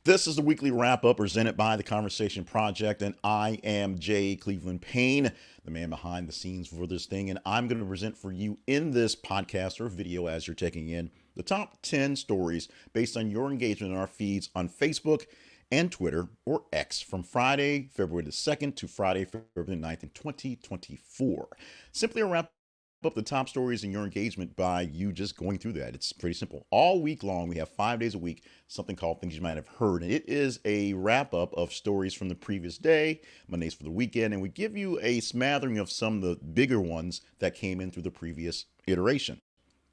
This is the weekly wrap up presented by the Conversation Project, and I am Jay Cleveland Payne, the man behind the scenes for this thing. And I'm going to present for you in this podcast or video as you're taking in the top 10 stories based on your engagement in our feeds on Facebook and Twitter or X from Friday, February the 2nd to Friday, February the 9th in 2024. Simply a wrap up the top stories in your engagement by you just going through that. It's pretty simple. All week long, we have 5 days a week, something called Things You Might Have Heard. And it is a wrap up of stories from the previous day, Mondays for the weekend, and we give you a smattering of some of the bigger ones that came in through the previous iteration.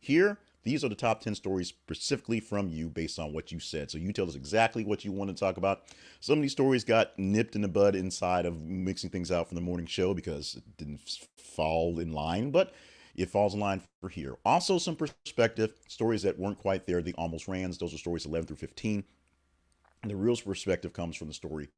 Here, these are the top 10 stories specifically from you based on what you said. So you tell us exactly what you want to talk about. Some of these stories got nipped in the bud inside of mixing things out from the morning show because it didn't fall in line, but it falls in line for here. Also, some perspective, stories that weren't quite there, the almost rans. Those are stories 11 through 15. And the real perspective comes from the story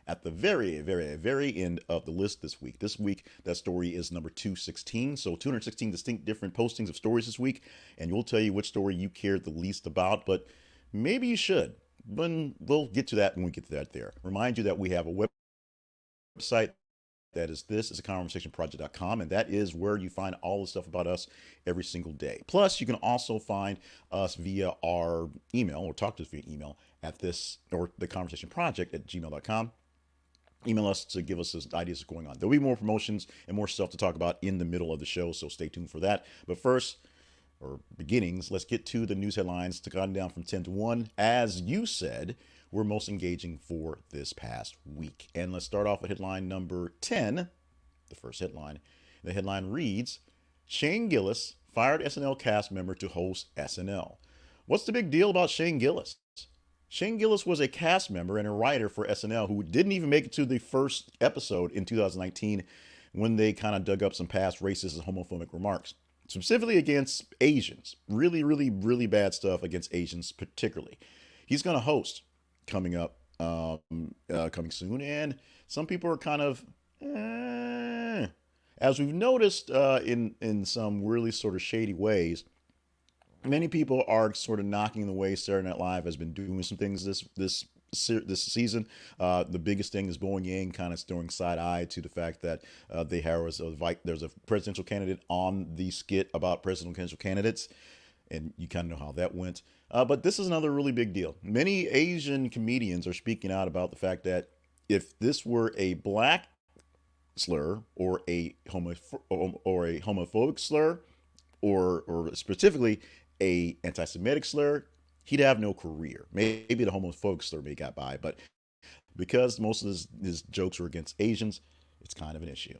at the very end of the list this week. This week, that story is number 216. So 216 distinct different postings of stories this week. And we'll tell you which story you cared the least about, but maybe you should. But we'll get to that when we get to that there. Remind you that we have a website. That is a conversationproject.com, and that is where you find all the stuff about us every single day. Plus, you can also find us via our email or talk to us via email at this or the conversation project at gmail.com. Email us to give us ideas of going on. There'll be more promotions and more stuff to talk about in the middle of the show, so stay tuned for that. But first, or beginnings, let's get to the news headlines to count down from 10 to 1. As you said, we're most engaging for this past week. And let's start off with headline number 10, the first headline. The headline reads, Shane Gillis fired SNL cast member to host SNL. What's the big deal about Shane Gillis? Shane Gillis was a cast member and a writer for SNL who didn't even make it to the first episode in 2019 when they kind of dug up some past racist and homophobic remarks, specifically against Asians. Really bad stuff against Asians particularly. He's going to host coming up, coming soon, and some people are kind of, as we've noticed in some really sort of shady ways. Many people are sort of knocking the way Saturday Night Live has been doing some things this season. The biggest thing is Boeing Yang kind of throwing side eye to the fact that there's a presidential candidate on the skit about presidential candidates. And you kind of know how that went. But this is another really big deal. Many Asian comedians are speaking out about the fact that if this were a black slur or a homophobic slur or specifically a anti-Semitic slur, he'd have no career. Maybe the homophobic slur may got by, but because most of his jokes were against Asians, it's kind of an issue.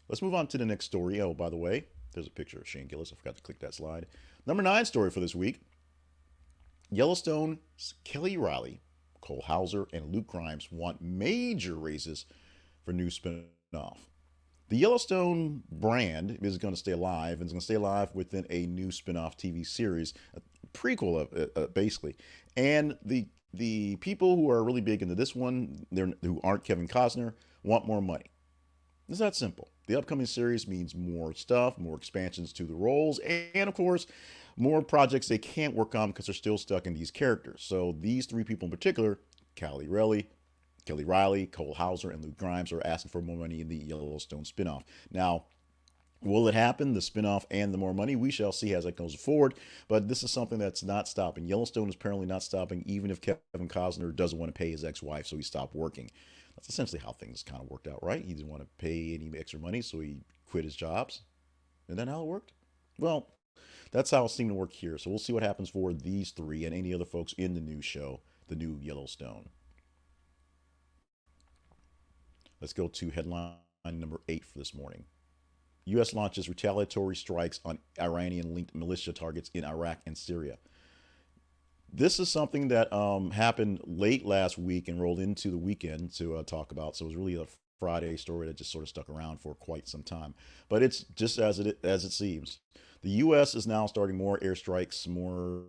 Let's move on to the next story. Oh, by the way, there's a picture of Shane Gillis. I forgot to click that slide. Number 9 story for this week. Yellowstone's Kelly Riley, Cole Hauser, and Luke Grimes want major raises for new spinoff. The Yellowstone brand is going to stay alive, and it's going to stay alive within a new spinoff TV series, a prequel of basically. And the people who are really big into this one, who aren't Kevin Costner, want more money. It's that simple. The upcoming series means more stuff, more expansions to the roles, and of course, more projects they can't work on because they're still stuck in these characters. So these 3 people in particular, Kelly Riley, Cole Hauser, and Luke Grimes, are asking for more money in the Yellowstone spinoff. Now, will it happen, the spinoff and the more money? We shall see as it goes forward, but this is something that's not stopping. Yellowstone is apparently not stopping, even if Kevin Costner doesn't want to pay his ex-wife, so he stopped working. That's essentially how things kind of worked out, right? He didn't want to pay any extra money, so he quit his jobs. Isn't that how it worked? Well, that's how it seemed to work here. So we'll see what happens for these 3 and any other folks in the new show, the new Yellowstone. Let's go to headline number 8 for this morning. U.S. launches retaliatory strikes on Iranian-linked militia targets in Iraq and Syria. This is something that happened late last week and rolled into the weekend to talk about. So it was really a Friday story that just sort of stuck around for quite some time. But it's just as it seems. The U.S. is now starting more airstrikes, more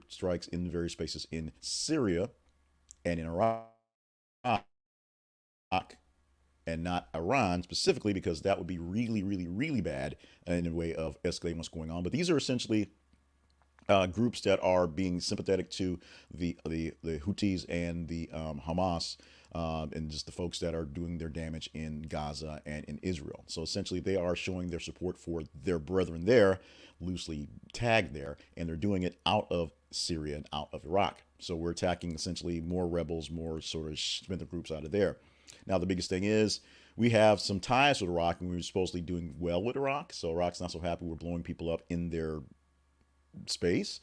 strikes in various spaces in Syria and in Iraq, and not Iran specifically, because that would be really bad in a way of escalating what's going on. But these are essentially groups that are being sympathetic to the Houthis and the Hamas, and just the folks that are doing their damage in Gaza and in Israel. So essentially, they are showing their support for their brethren there, loosely tagged there, and they're doing it out of Syria and out of Iraq. So we're attacking essentially more rebels, more sort of splinter groups out of there. Now, the biggest thing is we have some ties with Iraq, and we were supposedly doing well with Iraq. So Iraq's not so happy we're blowing people up in their space.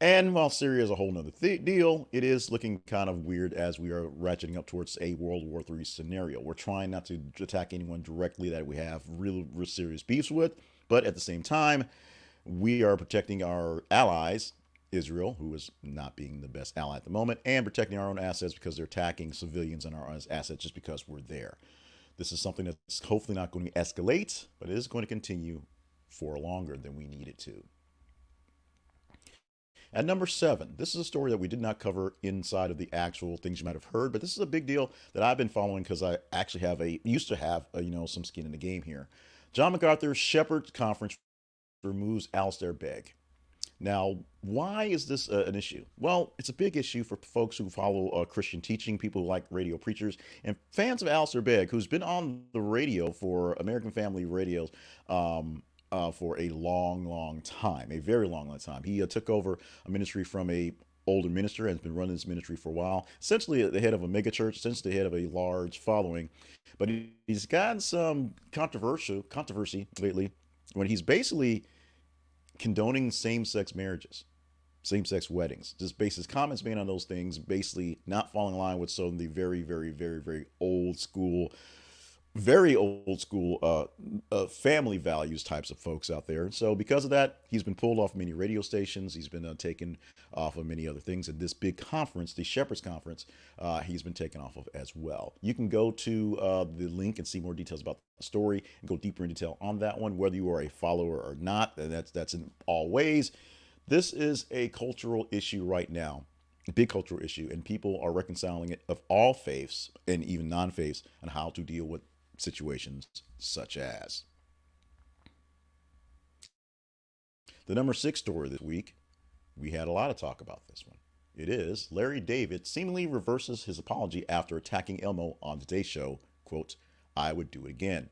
And while Syria is a whole nother deal, it is looking kind of weird as we are ratcheting up towards a World War III scenario. We're trying not to attack anyone directly that we have real serious beefs with, but at the same time, we are protecting our allies, Israel, who is not being the best ally at the moment, and protecting our own assets because they're attacking civilians and our assets just because we're there. This is something that's hopefully not going to escalate, but it is going to continue for longer than we need it to. At number 7, this is a story that we did not cover inside of the actual things you might have heard, but this is a big deal that I've been following because I actually used to have some skin in the game here. John MacArthur's Shepherd Conference removes Alistair Begg. Now, why is this an issue? Well, it's a big issue for folks who follow Christian teaching, people who like radio preachers, and fans of Alistair Begg, who's been on the radio for American Family Radios for a long time, a very long time. He took over a ministry from a older minister and has been running this ministry for a while, essentially at the head of a megachurch, essentially the head of a large following. But he's gotten some controversy lately when he's basically condoning same-sex marriages, same-sex weddings. Just based his comments made on those things, basically not falling in line with some of the very family values types of folks out there. So because of that, he's been pulled off many radio stations. He's been taken off of many other things. And this big conference, the Shepherds Conference, he's been taken off of as well. You can go to the link and see more details about the story and go deeper in detail on that one, whether you are a follower or not. And that's in all ways. This is a cultural issue right now, a big cultural issue, and people are reconciling it of all faiths and even non-faiths on how to deal with situations such as. The number 6 story this week, we had a lot of talk about this one. It is Larry David seemingly reverses his apology after attacking Elmo on the Today Show, quote, "I would do it again."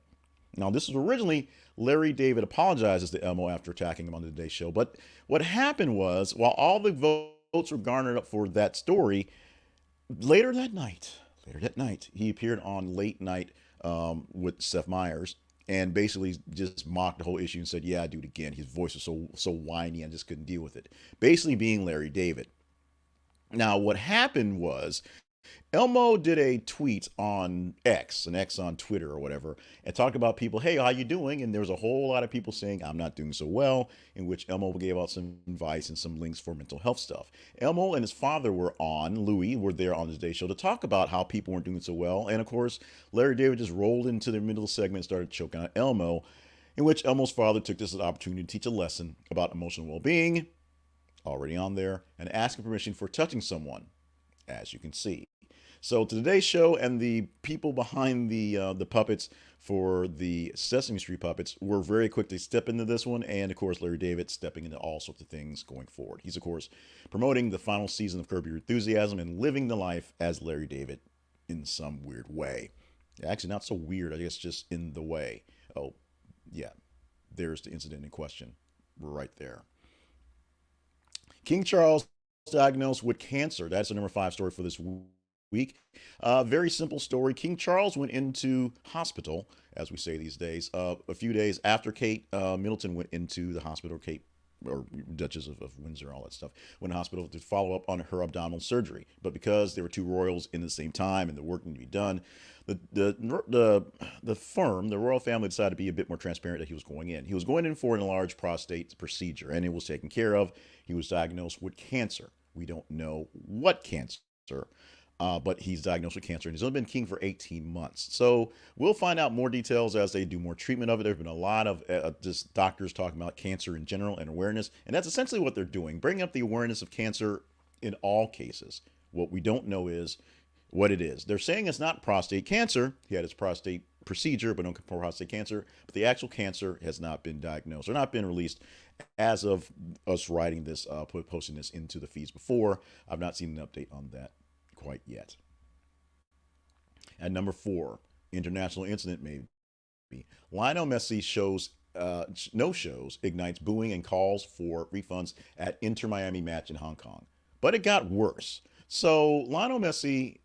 Now, this was originally Larry David apologizes to Elmo after attacking him on the Today Show, but what happened was, while all the votes were garnered up for that story, later that night, he appeared on Late Night with Seth Meyers and basically just mocked the whole issue and said, "Yeah, I do it again." His voice was so whiny, I just couldn't deal with it. Basically being Larry David. Now, what happened was Elmo did a tweet on X, an X on Twitter or whatever, and talked about people, "Hey, how you doing?" And there was a whole lot of people saying, "I'm not doing so well," in which Elmo gave out some advice and some links for mental health stuff. Elmo and his father Louis, were there on the Today Show to talk about how people weren't doing so well. And of course, Larry David just rolled into the middle segment and started choking on Elmo, in which Elmo's father took this as an opportunity to teach a lesson about emotional well-being, already on there, and asking permission for touching someone, as you can see. So Today's Show and the people behind the puppets for the Sesame Street puppets were very quick to step into this one, and of course Larry David stepping into all sorts of things going forward. He's of course promoting the final season of Curb Your Enthusiasm and living the life as Larry David in some weird way. Actually, not so weird, I guess, just in the way. Oh, yeah, there's the incident in question right there. King Charles diagnosed with cancer. That's the number 5 story for this week. Very simple story. King Charles went into hospital, as we say these days, a few days after Kate Middleton went into the hospital. Kate, or Duchess of Windsor, all that stuff, went to hospital to follow up on her abdominal surgery. But because there were 2 royals in the same time and the work needed to be done, the firm, the royal family, decided to be a bit more transparent that he was going in. He was going in for an enlarged prostate procedure, and it was taken care of. He was diagnosed with cancer. We don't know what cancer. But he's diagnosed with cancer, and he's only been king for 18 months. So we'll find out more details as they do more treatment of it. There have been a lot of just doctors talking about cancer in general and awareness, and that's essentially what they're doing, bringing up the awareness of cancer in all cases. What we don't know is what it is. They're saying it's not prostate cancer. He had his prostate procedure, but no prostate cancer. But the actual cancer has not been diagnosed or not been released as of us writing this, posting this into the feeds before. I've not seen an update on that quite yet. At number four, international incident maybe. Lionel Messi shows no shows, ignites booing and calls for refunds at Inter Miami match in Hong Kong. But it got worse. So Lionel Messi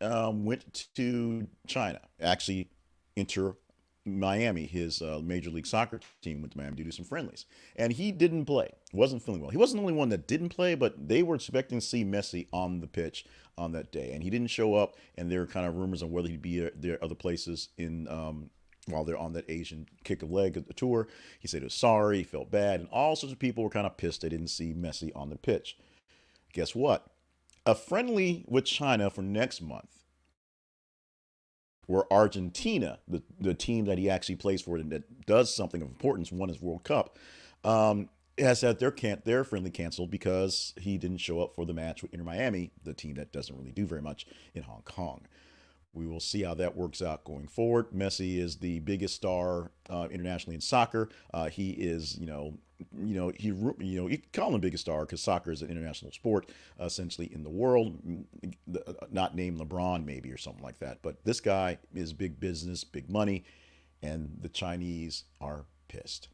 went to China, actually Inter Miami, his Major League Soccer team went to Miami to do some friendlies. And he didn't play, wasn't feeling well. He wasn't the only one that didn't play, but they were expecting to see Messi on the pitch on that day. And he didn't show up, and there were kind of rumors on whether he'd be there other places in while they're on that Asian kick of leg tour. He said he was sorry, he felt bad, and all sorts of people were kind of pissed they didn't see Messi on the pitch. Guess what? A friendly with China for next month, where Argentina, the team that he actually plays for and that does something of importance, won his World Cup, has had their friendly canceled because he didn't show up for the match with Inter Miami, the team that doesn't really do very much in Hong Kong. We will see how that works out going forward. Messi is the biggest star internationally in soccer. He is, you call him the biggest star because soccer is an international sport, essentially in the world. Not named LeBron maybe or something like that, but this guy is big business, big money, and the Chinese are pissed.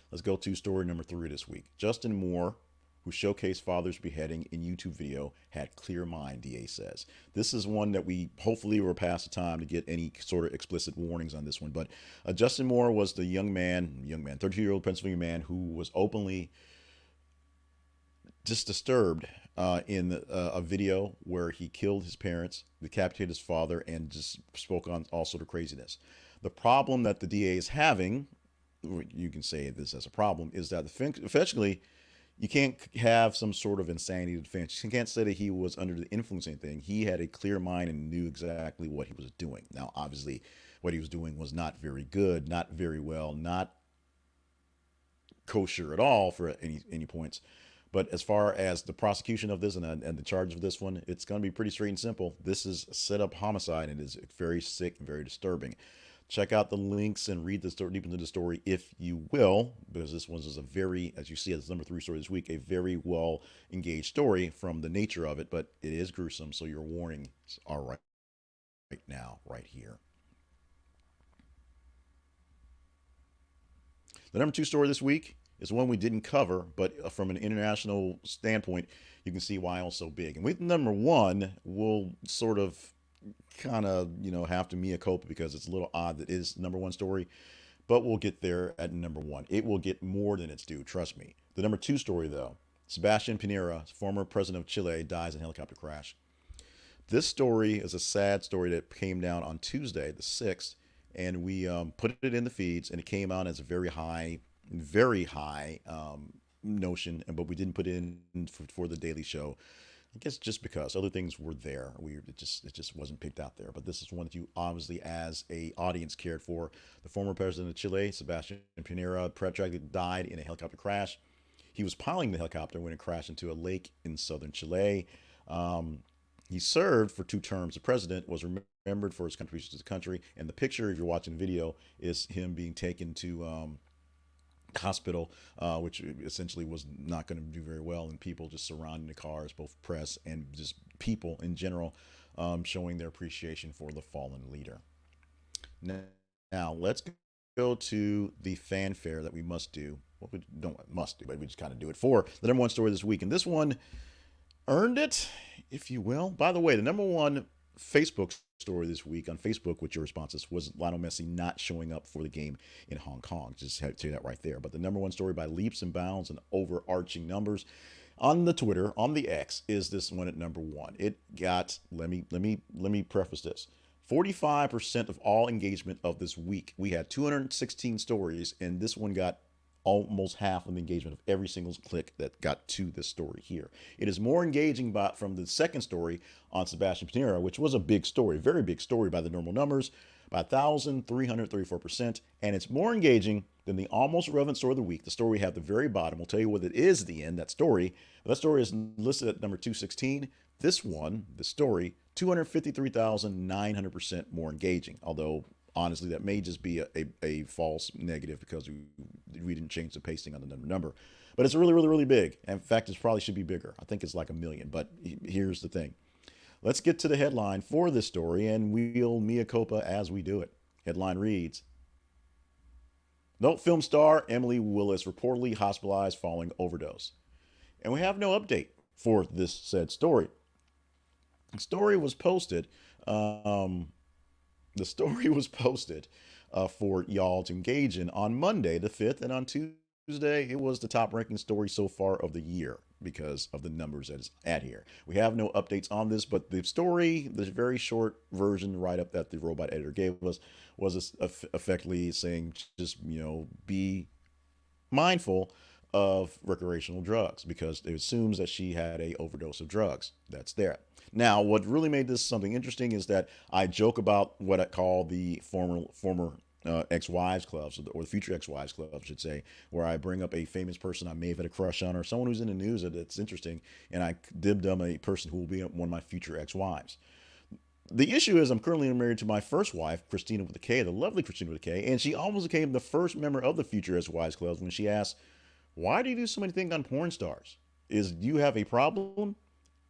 Let's go to story number 3 this week. Justin Moore, who showcased father's beheading in YouTube video, had clear mind, DA says. This is one that we hopefully were past the time to get any sort of explicit warnings on this one. But Justin Moore was the young man, 32-year-old Pennsylvania man who was openly just disturbed in a video where he killed his parents, decapitated his father, and just spoke on all sort of craziness. The problem that the DA is having, you can say this as a problem, is that effectively you can't have some sort of insanity defense. You can't say that he was under the influence of anything. He had a clear mind and knew exactly what he was doing. Now, obviously, what he was doing was not very good, not very well, not kosher at all for any points. But as far as the prosecution of this and the charge of this one, it's going to be pretty straight and simple. This is set up homicide, and it is very sick and very disturbing. Check out the links and read the story, deep into the story if you will, because this one is a very, as you see, as number 3 story this week, a very well engaged story from the nature of it, but it is gruesome. So your warnings are right now, right here. The number 2 story this week is one we didn't cover, but from an international standpoint, you can see why it's so big. And with number 1, we'll sort of kind of have to mea culpa because it's a little odd that it is number 1 story, but we'll get there at number 1. It will get more than its due, trust me. The number 2 story though, Sebastian Pinera, former president of Chile, dies in a helicopter crash. This story is a sad story that came down on Tuesday the 6th, and we put it in the feeds, and it came out as a very high notion, but we didn't put it in for the Daily Show. I guess just because other things were there, it just wasn't picked out there. But this is one that you obviously, as a audience, cared for. The former president of Chile, Sebastian Pinera, tragically died in a helicopter crash. He was piloting the helicopter when it crashed into a lake in southern Chile. He served for 2 terms as president, was remembered for his contributions to the country. And the picture, if you're watching the video, is him being taken to hospital, which essentially was not going to do very well, and people just surrounding the cars, both press and just people in general, showing their appreciation for the fallen leader. Now let's go to the fanfare that we must do. Well, we don't must do, but we just kind of do it for the number 1 story this week, and this one earned it, if you will. By the way, the number 1 Facebook story this week on Facebook with your responses was Lionel Messi not showing up for the game in Hong Kong. Just had to say that right there. But the number 1 story by leaps and bounds and overarching numbers on the Twitter, on the X, is this one at number 1. It got, let me preface this, 45% of all engagement of this week. We had 216 stories, and this one got almost half of the engagement of every single click that got to this story here. It is more engaging from the second story on Sebastian Pinera, which was a big story, very big story by the normal numbers, by 1,334%. And it's more engaging than the almost relevant story of the week. The story we have at the very bottom. We'll tell you what it is at the end, that story. That story is listed at number 216. This one, the story, 253,900% more engaging. Although, honestly, that may just be a false negative because we didn't change the pasting on the number. But it's really, really, really big. In fact, it probably should be bigger. I think it's like 1 million. But here's the thing. Let's get to the headline for this story, and we'll mea culpa as we do it. Headline reads, "Note film star Emily Willis reportedly hospitalized following overdose." And we have no update for this said story. The story was posted. The story was posted for y'all to engage in on Monday the 5th, and on Tuesday it was the top ranking story so far of the year because of the numbers that is at here. We have no updates on this, but the story, the very short version write up that the robot editor gave us, was effectively saying just be mindful of recreational drugs because it assumes that she had a overdose of drugs. That's there. Now, what really made this something interesting is that I joke about what I call the former ex-wives clubs, or the future ex-wives club, I should say, where I bring up a famous person I may have had a crush on, or someone who's in the news that's interesting, and I dib them a person who will be one of my future ex-wives. The issue is I'm currently married to my first wife, Christina with a K, the lovely Christina with a K, and she almost became the first member of the future ex-wives club when she asked, "Why do you do so many things on porn stars? Do you have a problem?"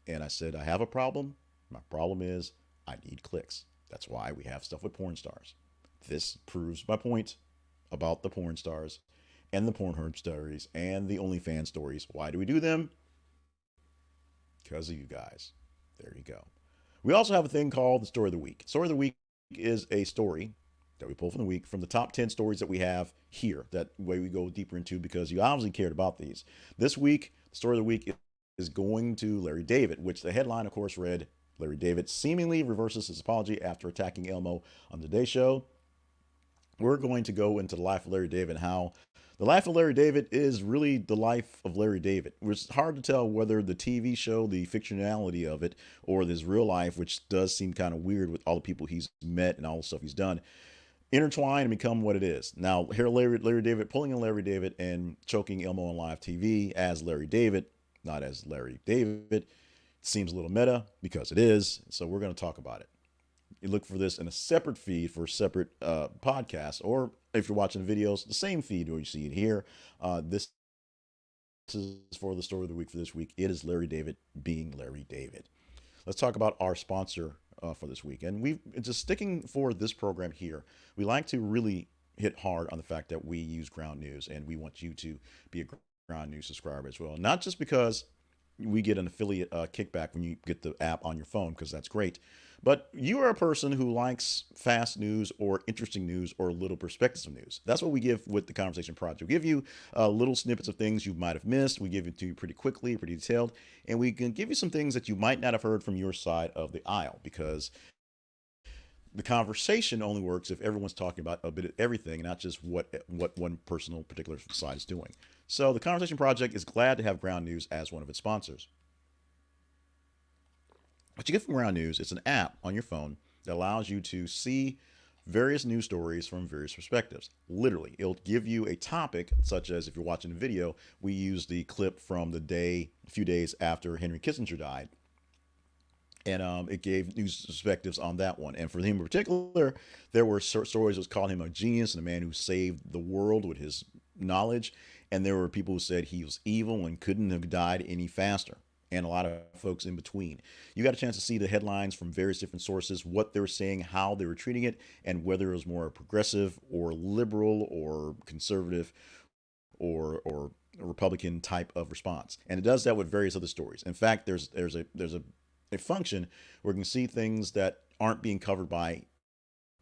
And I said, I have a problem. My problem is I need clicks. That's why we have stuff with porn stars. This proves my point about the porn stars and the Pornhub stories and the OnlyFans stories. Why do we do them? Because of you guys. There you go. We also have a thing called the Story of the Week. Story of the Week is a story that we pull from the week from the top 10 stories that we have here. That way we go deeper into because you obviously cared about these. This week, the Story of the Week is going to Larry David, which the headline, of course, read, "Larry David seemingly reverses his apology after attacking Elmo on the Today Show." We're going to go into the life of Larry David and how the life of Larry David is really the life of Larry David. It's hard to tell whether the TV show, the fictionality of it, or his real life, which does seem kind of weird with all the people he's met and all the stuff he's done, intertwine and become what it is. Now, here Larry David pulling in Larry David and choking Elmo on live TV as Larry David, not as Larry David. It seems a little meta because it is. So we're going to talk about it. You look for this in a separate feed for a separate podcast, or if you're watching videos, the same feed where you see it here. This is for the Story of the Week for this week. It is Larry David being Larry David. Let's talk about our sponsor for this week. And we've just sticking for this program here. We like to really hit hard on the fact that we use Ground News, and we want you to be a Ground News subscriber as well. Not just because we get an affiliate kickback when you get the app on your phone, because that's great, but you are a person who likes fast news or interesting news or little perspectives of news. That's what we give with the Conversation Project. We give you little snippets of things you might have missed. We give it to you pretty quickly, pretty detailed, and we can give you some things that you might not have heard from your side of the aisle, because the conversation only works if everyone's talking about a bit of everything, not just what one personal particular side is doing. So the Conversation Project is glad to have Ground News as one of its sponsors. What you get from Ground News is an app on your phone that allows you to see various news stories from various perspectives. Literally, it'll give you a topic, such as if you're watching a video, we use the clip from the day, a few days after Henry Kissinger died. And it gave news perspectives on that one. And for him in particular, there were stories that called him a genius and a man who saved the world with his knowledge. And there were people who said he was evil and couldn't have died any faster. And a lot of folks in between. You got a chance to see the headlines from various different sources, what they were saying, how they were treating it, and whether it was more progressive or liberal or conservative or Republican type of response. And it does that with various other stories. In fact, there's a function where you can see things that aren't being covered by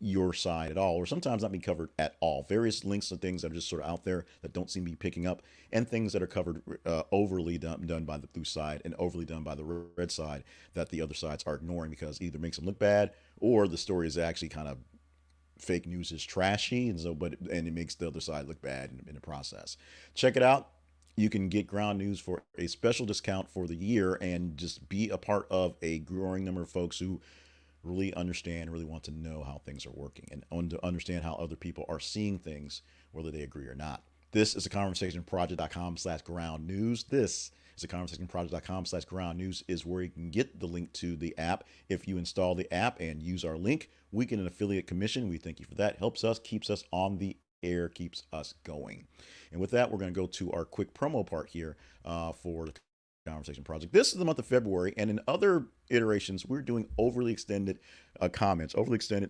your side at all, or sometimes not being covered at all. Various links to things that are just sort of out there that don't seem to be picking up, and things that are covered overly done by the blue side and overly done by the red side that the other sides are ignoring because either makes them look bad or the story is actually kind of fake news is trashy, and so and it makes the other side look bad in the process. Check it out. You can get Ground News for a special discount for the year and just be a part of a growing number of folks who really understand, really want to know how things are working and to understand how other people are seeing things, whether they agree or not. This is a conversationproject.com/ground news. This is a conversationproject.com/ground news is where you can get the link to the app. If you install the app and use our link, we get an affiliate commission. We thank you for that. Helps us, keeps us on the air, keeps us going. And with that, we're going to go to our quick promo part here for the Conversation Project. This is the month of February, and in other iterations, we're doing overly extended comments, overly extended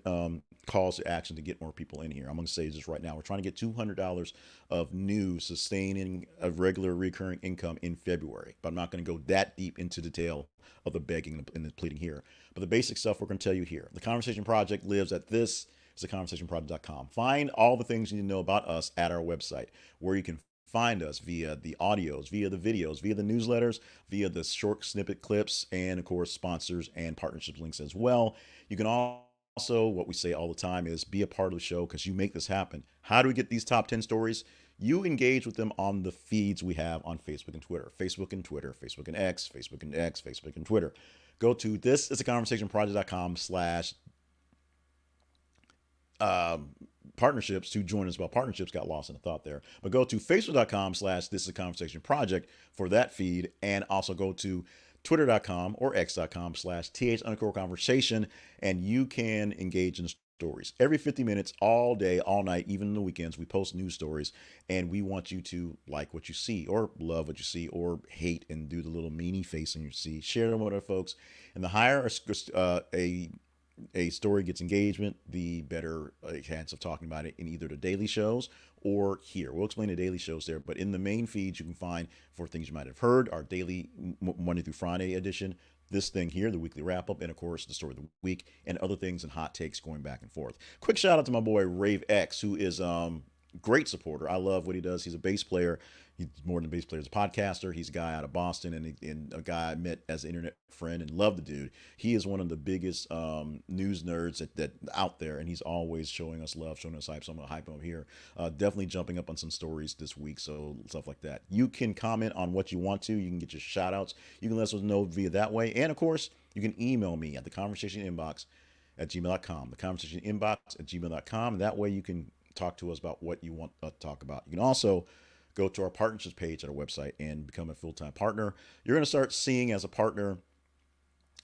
calls to action to get more people in here. I'm going to say this right now. We're trying to get $200 of new sustaining a regular recurring income in February, but I'm not going to go that deep into detail of the begging and the pleading here. But the basic stuff we're going to tell you here. The Conversation Project lives at this is theconversationproject.com. Find all the things you need to know about us at our website, where you can find us via the audios, via the videos, via the newsletters, via the short snippet clips, and of course, sponsors and partnership links as well. You can also, what we say all the time is be a part of the show because you make this happen. How do we get these top 10 stories? You engage with them on the feeds we have on Facebook and Twitter, Facebook and Twitter, Facebook and X, Facebook and X, Facebook and Twitter. Go to thisisaconversationproject.com slash partnerships to join us about partnerships. Got lost in a thought there, but go to facebook.com slash this is a conversation project for that feed, and also go to twitter.com or x.com slash th_conversation, and you can engage in stories every 50 minutes, all day, all night, even in the weekends. We post news stories, and we want you to like what you see or love what you see or hate and do the little meanie face and you see. Share them with our folks, and the higher a story gets engagement, the better chance of talking about it in either the daily shows or here. We'll explain the daily shows there, but in the main feeds you can find for things you might have heard, our daily Monday through Friday edition, this thing here, the weekly wrap up, and of course the story of the week and other things and hot takes going back and forth. Quick shout out to my boy Rave X, who is great supporter. I love what he does. He's a bass player. He's more than a bass player. He's a podcaster. He's a guy out of Boston and a guy I met as an internet friend and love the dude. He is one of the biggest news nerds that out there, and he's always showing us love, showing us hype. So I'm going to hype him up here. Definitely jumping up on some stories this week, so stuff like that. You can comment on what you want to. You can get your shout outs. You can let us know via that way. And of course, you can email me at the conversation inbox at gmail.com. The conversation inbox at gmail.com. That way you can talk to us about what you want to talk about. You can also go to our partnerships page at our website and become a full-time partner. You're going to start seeing as a partner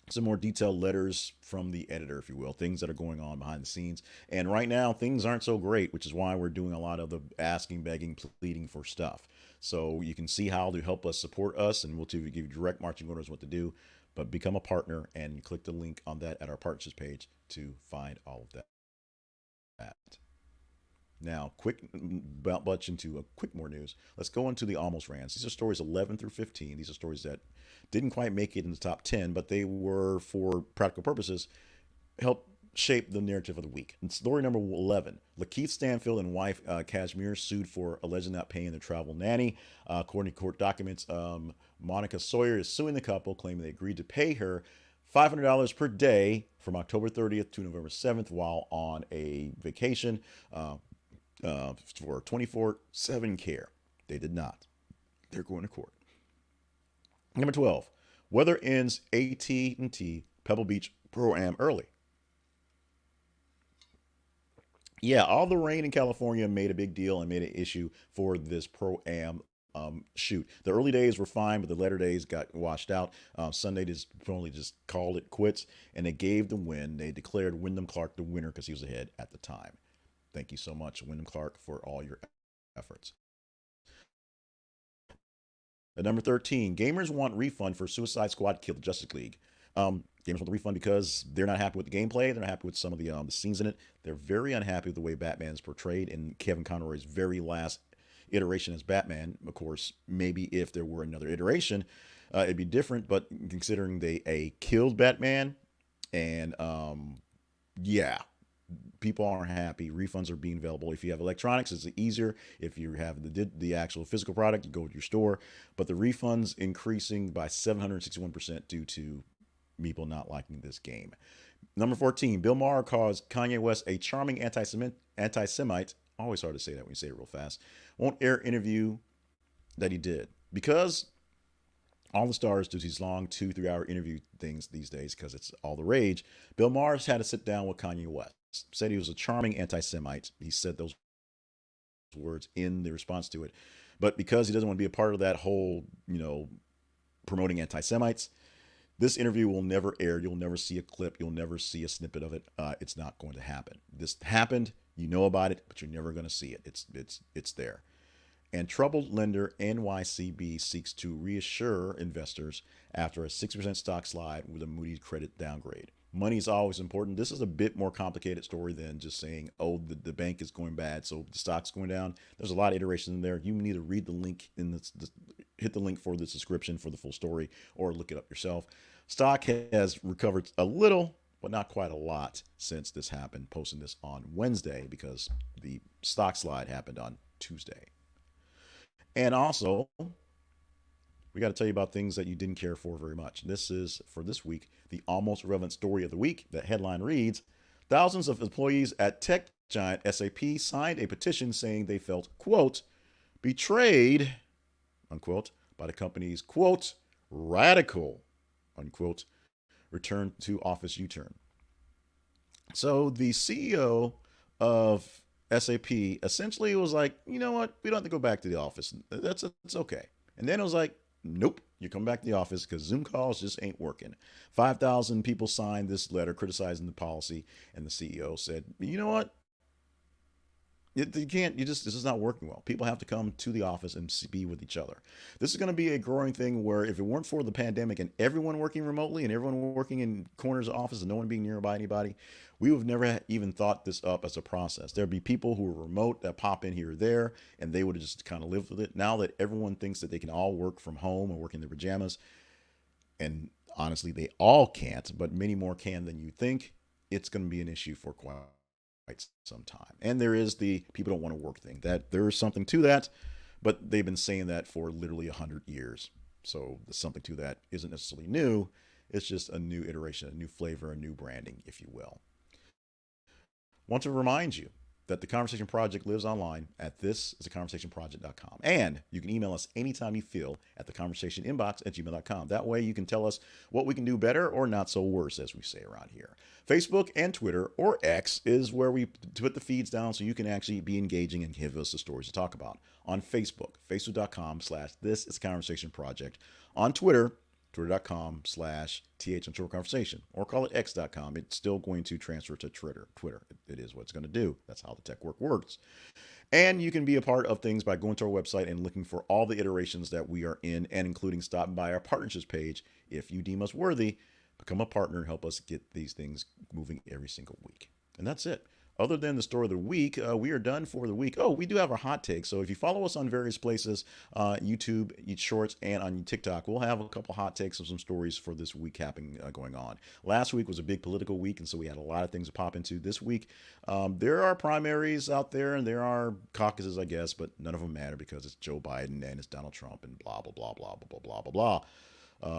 some more detailed letters from the editor, if you will, things that are going on behind the scenes. And right now things aren't so great, which is why we're doing a lot of the asking, begging, pleading for stuff. So you can see how to help us support us, and we'll give you direct marching orders what to do. But become a partner and click the link on that at our partnerships page to find all of that. Now, quick bunch into a quick more news. Let's go into the almost rants. These are stories 11 through 15. These are stories that didn't quite make it in the top 10, but they were, for practical purposes, help shape the narrative of the week. And story number 11: Lakeith Stanfield and wife Kashmir sued for allegedly not paying their travel nanny. According to court documents, Monica Sawyer is suing the couple, claiming they agreed to pay her $500 per day from October 30th to November 7th while on a vacation. For 24/7 care. They did not. They're going to court. Number 12, weather ends AT&T Pebble Beach Pro-Am early. Yeah, all the rain in California made a big deal and made an issue for this Pro-Am shoot. The early days were fine, but the later days got washed out. Sunday just probably just called it quits, and they gave the win. They declared Wyndham Clark the winner because he was ahead at the time. Thank you so much, Wyndham Clark, for all your efforts. At number 13, gamers want refund for Suicide Squad Kill the Justice League. Gamers want the refund because they're not happy with the gameplay. They're not happy with some of the scenes in it. They're very unhappy with the way Batman is portrayed in Kevin Conroy's very last iteration as Batman. Of course, maybe if there were another iteration, it'd be different. But considering they killed Batman, and yeah, people aren't happy. Refunds are being available. If you have electronics, it's easier. If you have the actual physical product, you go to your store. But the refunds increasing by 761% due to people not liking this game. Number 14, Bill Maher calls Kanye West a charming anti-Semite. Always hard to say that when you say it real fast. Won't air interview that he did because all the stars do these long 2-3 hour interview things these days because it's all the rage. Bill Maher's had to sit down with Kanye West. Said he was a charming anti-Semite. He said those words in the response to it, but because he doesn't want to be a part of that whole, promoting anti-Semites, this interview will never air. You'll never see a clip. You'll never see a snippet of it. It's not going to happen. This happened. You know about it, but you're never going to see it. It's there. And troubled lender NYCB seeks to reassure investors after a 6% stock slide with a Moody's credit downgrade. Money is always important. This is a bit more complicated story than just saying, oh, the bank is going bad, so the stock's going down. There's a lot of iterations in there. You need to read the link hit the link for the description for the full story, or look it up yourself. Stock has recovered a little, but not quite a lot since this happened. Posting this on Wednesday because the stock slide happened on Tuesday. And also, we got to tell you about things that you didn't care for very much. This is, for this week, the almost relevant story of the week. The headline reads, thousands of employees at tech giant SAP signed a petition saying they felt, quote, betrayed, unquote, by the company's, quote, radical, unquote, return to office U-turn. So the CEO of SAP essentially was like, you know what? We don't have to go back to the office. That's okay. And then it was like, nope, you come back to the office because Zoom calls just ain't working. 5,000 people signed this letter criticizing the policy, and the CEO said, you know what? You can't, this is not working well. People have to come to the office and be with each other. This is going to be a growing thing where if it weren't for the pandemic and everyone working remotely and everyone working in corners of office and no one being nearby anybody, we would have never even thought this up as a process. There'd be people who are remote that pop in here or there, and they would have just kind of lived with it. Now that everyone thinks that they can all work from home and work in their pajamas, and honestly, they all can't, but many more can than you think, it's going to be an issue for quite some time. And there is the people don't want to work thing. That there is something to that, but they've been saying that for literally 100 years. So the something to that isn't necessarily new. It's just a new iteration, a new flavor, a new branding, if you will. Want to remind you that the Conversation Project lives online at thisisaconversationproject.com. And you can email us anytime you feel at theconversationinbox@gmail.com. That way you can tell us what we can do better or not so worse, as we say around here. Facebook and Twitter, or X, is where we put the feeds down so you can actually be engaging and give us the stories to talk about. On Facebook, facebook.com/thisisconversationproject. On Twitter, twitter.com/th_conversation, or call it x.com. It's still going to transfer to Twitter. It is what it's going to do. That's how the tech works. And you can be a part of things by going to our website and looking for all the iterations that we are in, and including stopping by our partnerships page. If you deem us worthy, become a partner and help us get these things moving every single week. And that's it. Other than the story of the week, we are done for the week. Oh, we do have our hot takes. So if you follow us on various places, YouTube, Shorts, and on TikTok, we'll have a couple hot takes of some stories for this week happening going on. Last week was a big political week, and so we had a lot of things to pop into. This week, there are primaries out there, and there are caucuses, I guess, but none of them matter because it's Joe Biden and it's Donald Trump and blah, blah, blah, blah, blah, blah, blah, blah.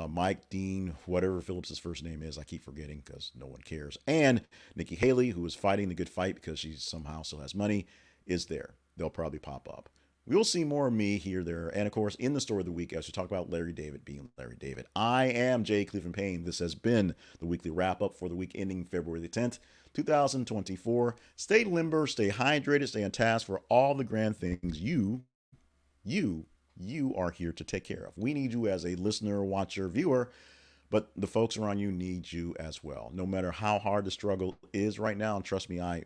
Mike, Dean, whatever Phillips' first name is, I keep forgetting because no one cares. And Nikki Haley, who is fighting the good fight because she somehow still has money, is there. They'll probably pop up. We will see more of me here, there, and of course, in the story of the week, as we talk about Larry David being Larry David. I am Jay Cleveland Payne. This has been the weekly wrap up for the week ending February the 10th, 2024. Stay limber, stay hydrated, stay on task for all the grand things you are here to take care of. We need you as a listener, watcher, viewer, but the folks around you need you as well. No matter how hard the struggle is right now, and trust me, I'm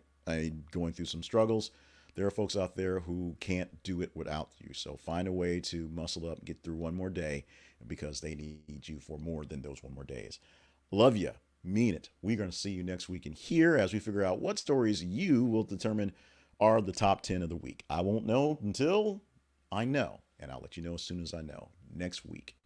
going through some struggles. There are folks out there who can't do it without you. So find a way to muscle up, get through one more day, because they need you for more than those one more days. Love you. Mean it. We're going to see you next week in here as we figure out what stories you will determine are the top 10 of the week. I won't know until I know. And I'll let you know as soon as I know next week.